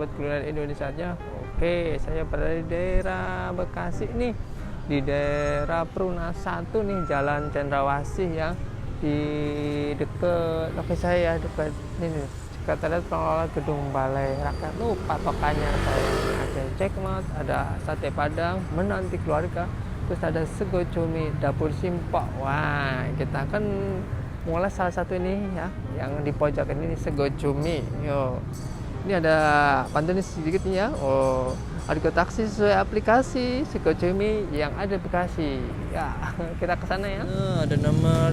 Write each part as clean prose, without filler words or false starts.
sobat kuliner Indonesia aja. Oke, saya berada di daerah Bekasi nih, di daerah Peruna 1 nih, Jalan Cendrawasih ya, di dekat lokasi saya, dekat ini kata lihat pengelola gedung Balai Rakyat. Patokannya saya ada cekmat, ada sate padang menanti keluarga, terus ada sego cumi dapur Simpok. Wah, kita akan mulai salah satu ini ya, yang di pojok ini sego cumi. Yo, ini ada pantun sedikit nih ya. Oh, harga taksi sesuai aplikasi sego cumi yang ada di Bekasi ya. Kita ke sana ya. Ada nomor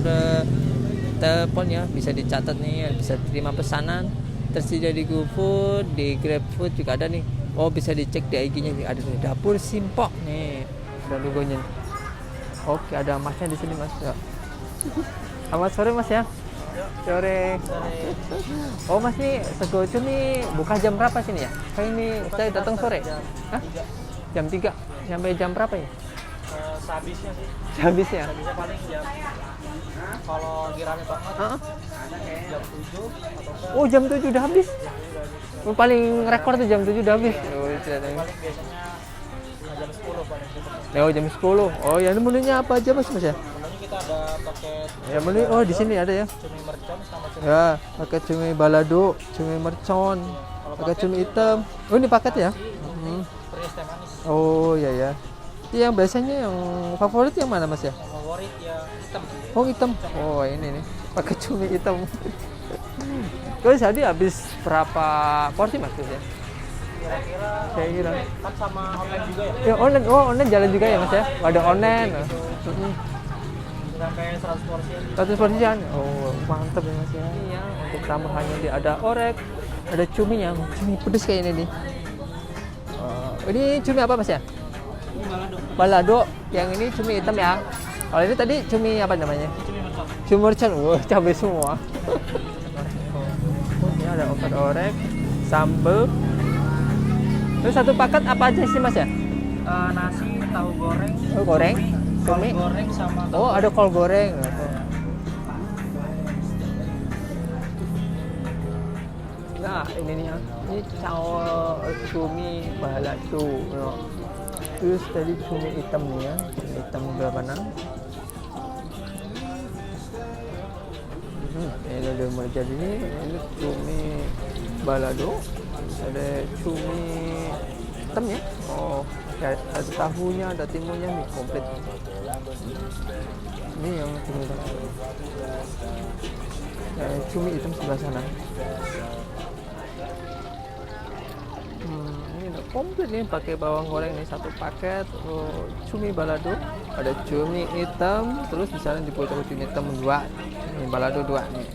telepon ya, bisa dicatat nih, bisa terima pesanan, tersedia di GoFood, di GrabFood juga ada nih. Oh, bisa dicek di IG-nya nih, ada nih dapur Simpok nih, ada logonya. Oke, ada masnya di sini mas ya. Selamat sore mas ya. Sore. Oh mas, nih sego cumi buka jam berapa sini ya? Kayak ini saya datang sore. Hah? Jam 3 sampai jam berapa ya? Sehabisnya sih. Habisnya. Habisnya paling jam, kalau lagi rame banget, jam 7 atau Oh, jam 7 udah habis. Oh, paling rekor tuh jam 7 udah habis. Oh, paling biasanya jam 10 paling tutup. oh jam 10. Oh, ya ini menunya apa aja mas ya? Menunya kita ada paket Ya menu, oh di sini ada ya. cumi mercon sama cumi. Ya, pakai cumi balado, cumi mercon, pakai cumi hitam. Oh, ini paket ya? Peris teh manis. Oh, iya ya. Yang biasanya yang favorit yang mana mas ya? Yang favorit ya hitam. Oh, hitam. Oh, ini nih. Pakai cumi hitam. Terus tadi habis berapa porsi mas ya? Kira-kira Saya kira. kan sama online juga ya. Ya online, oh online jalan juga ya mas ya? Ada online. Sampai 100 porsi. 100 porsian. Oh, mantap ya mas ya. Ini ya, untuk tambahannya dia ada orek, ada cuminya, cumi pedes kayak ini nih. Ini cumi apa mas ya? Balado. Balado. Yang ini cumi hitam ya. Kalau ini tadi cumi apa namanya? Cumi mercon. Cumi mercon. Wah, cabai semua. Ini ada orek, sambal. Terus satu paket apa aja sih mas ya? Nasi, tahu goreng, Oh, goreng, kol cumi. goreng sama Oh, ada kol goreng. Nah, ini nih ya. Ini cumi balado. Ya. Terus tadi cumi hitam nih ya. Cumi hitam berapa nang? Ini ada merja ini. Ini cumi balado. Ada cumi hitam ya. Oh, ada tahunya, ada timunnya nih komplit. Ini yang cumi hitam. Cumi hitam sebelah sana. Ini udah komplit nih, pakai bawang goreng nih satu paket. Oh, cumi balado, ada cumi hitam, terus misalnya dibuat cumi hitam 2, cumi balado 2 nih.